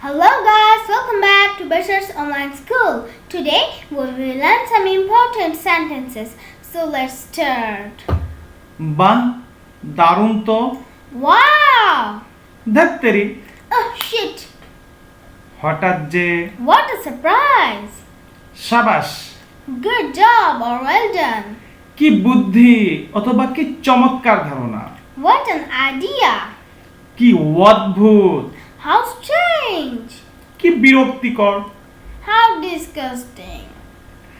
Hello guys, welcome back to Bashar's online school. Today we will learn some important sentences. So let's start. বাহ দারুণ তো Wow! ধ্যাত্তেরি Oh shit! হঠাৎ যে What a surprise! সাবাস Good job or well done. কি বুদ্ধি অথবা কি চমৎকার ধারণা What an idea! কি অদ্ভুত How strange! কি বিরক্তিকর How disgusting!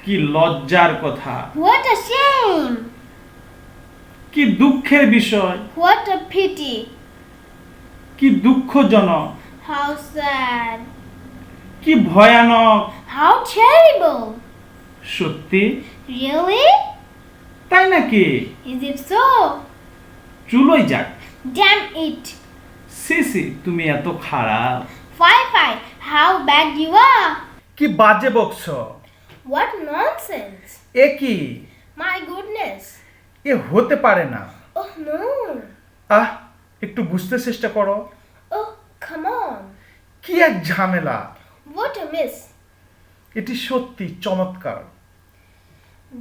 কি লজ্জার কথা What a shame! কি দুঃখের বিষয় What a pity! কি দুঃখজনক How sad! কি ভয়ানক How terrible! সত্যি Really? তাই নাকি Is it so? চুলোই যাক Damn it! সিসি তুমি এত খারাপ Fi, how bad you are! কি বাজে বকছো What nonsense! এ কি My goodness! এ হতে পারে না Oh no! আহ একটু বুঝতে চেষ্টা করো Oh, come on! কি এক ঝামেলা What a miss! এটি সত্যি চমৎকার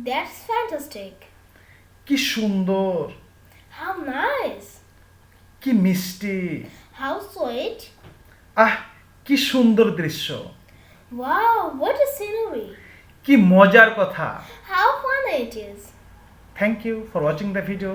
That's fantastic! কি সুন্দর How nice! কি মিষ্টি How sweet! আহ কি সুন্দর দৃশ্য Wow, what a scenery! কি মজার কথা How fun it is! Thank you for watching the video